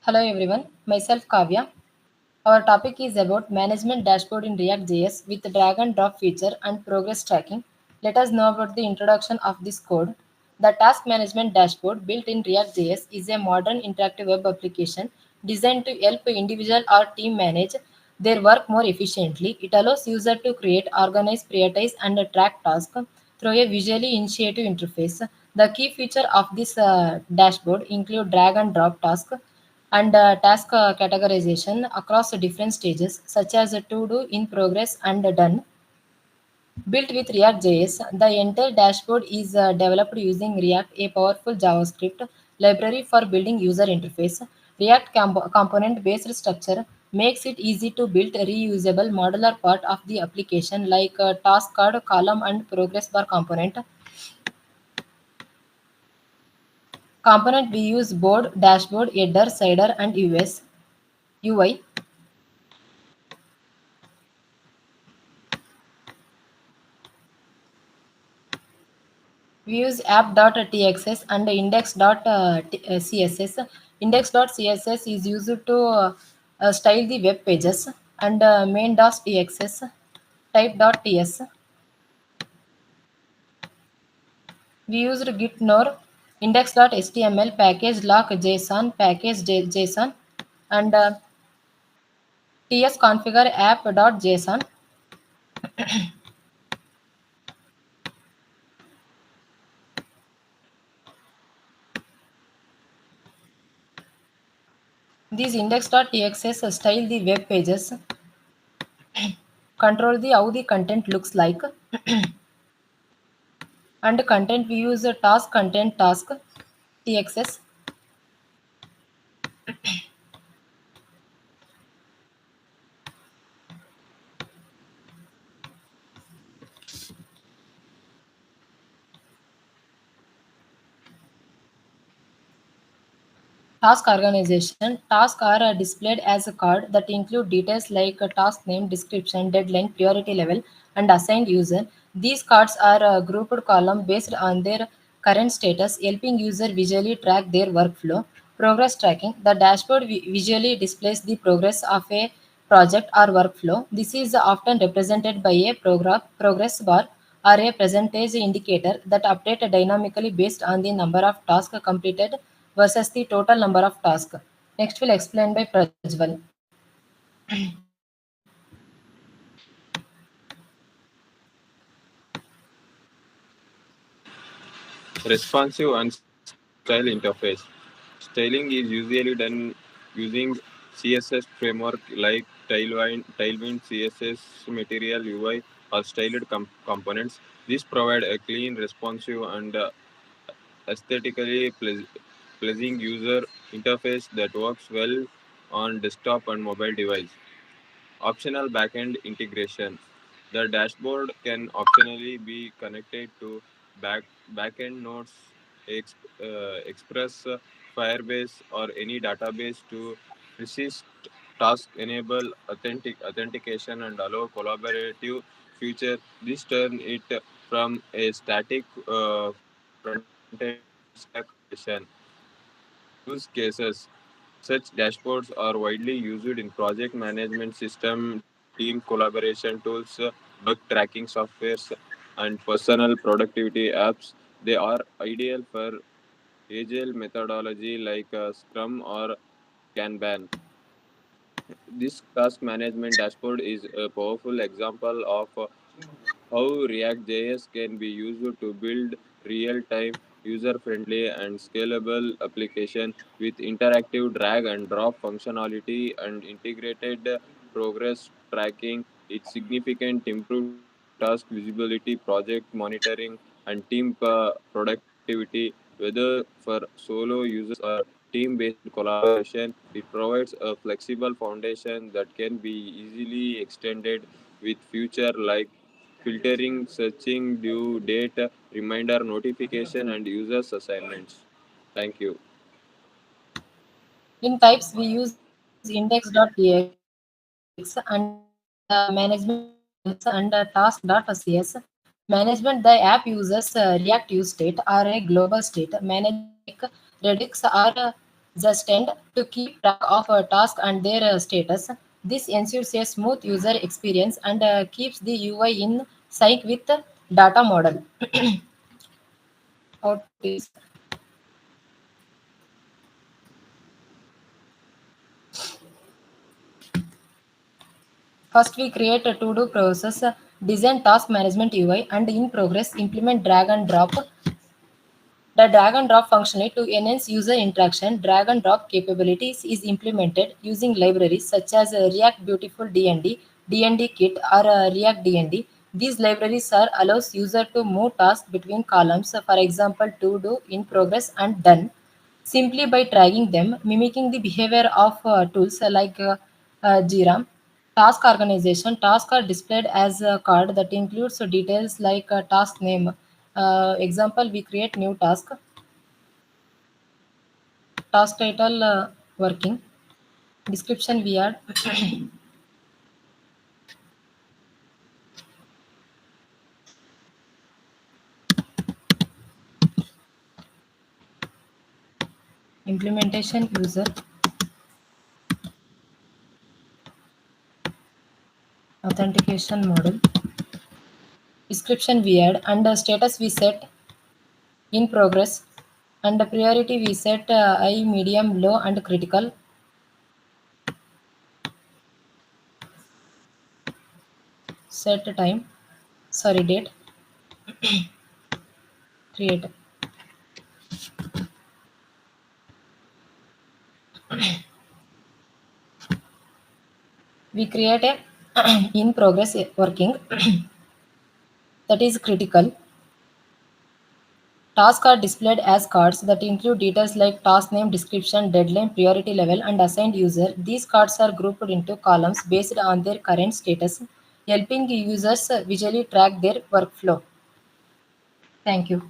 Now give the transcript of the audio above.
Hello everyone, myself Kavya. Our topic is about management dashboard in React.js with drag and drop feature and progress tracking. Let us know about the introduction of this code. The task management dashboard built in React.js is a modern interactive web application designed to help individual or team manage their work more efficiently. It allows user to create, organize, prioritize, and track tasks through a visually intuitive interface. The key feature of this dashboard include drag and drop task and task categorization across different stages such as to do, in progress, and done. Built with React.js, the entire dashboard is developed using React, a powerful JavaScript library for building user interface. React component-based structure makes it easy to build a reusable modular part of the application like task card, column, and progress bar component. Component we use board, dashboard, header, slider, and UI. We use app.txs and index.css. Index.css is used to style the web pages and main.txs, type.ts. We used git-nor, index.html, package lock JSON, JSON, and tsconfigure app.json. These index.txs style the web pages, control the how the content looks like. And content we use task content task txs. Task organization. Tasks are displayed as a card that include details like a task name, description, deadline, priority level, and assigned user. These cards are grouped column based on their current status, helping user visually track their workflow. Progress tracking. The dashboard visually displays the progress of a project or workflow. This is often represented by a progress bar or a percentage indicator that update dynamically based on the number of tasks completed versus the total number of tasks. Next will explain by Prajwal. Responsive and style interface. Styling is usually done using CSS framework like Tailwind CSS, Material UI, or styled components. These provide a clean, responsive, and aesthetically pleasing user interface that works well on desktop and mobile device. Optional backend integration. The dashboard can optionally be connected to backend nodes, Express, Firebase, or any database to persist task, enable authentication, and allow collaborative feature. This turn it from a static front-end stack application. Use cases. Such dashboards are widely used in project management system, team collaboration tools, bug tracking softwares, and personal productivity apps. They are ideal for agile methodology like Scrum or Kanban. This task management dashboard is a powerful example of how React.js can be used to build real-time, user-friendly, and scalable application with interactive drag and drop functionality and integrated progress tracking. It significantly improved task visibility, project monitoring, and team productivity, whether for solo users or team-based collaboration. It provides a flexible foundation that can be easily extended with feature like filtering, searching, due date, reminder notification, and users assignments. Thank you. In types, we use index.tx and management.ts and task.cs. Management, the app uses React use state or a global state. Management like Redux or just tend to keep track of a task and their status. This ensures a smooth user experience and keeps the UI in sync with the data model. Output is first we create a to-do process, design task management UI, and in progress implement drag and drop. The drag and drop functionality to enhance user interaction, drag and drop capabilities is implemented using libraries such as React Beautiful DND, DND Kit, or React DND. These libraries are allows user to move tasks between columns, for example, to do, in progress, and done, simply by dragging them, mimicking the behavior of tools like Jira. Task organization. Tasks are displayed as a card that includes details like task name. Example, we create new task title working, description we add, implementation user, authentication model, description we add, and status we set in progress, and the priority we set high, medium, low, and critical. Set time, sorry, date, create. We create a in progress working that is critical. Tasks are displayed as cards that include details like task name, description, deadline, priority level, and assigned user. These cards are grouped into columns based on their current status, helping users visually track their workflow. Thank you.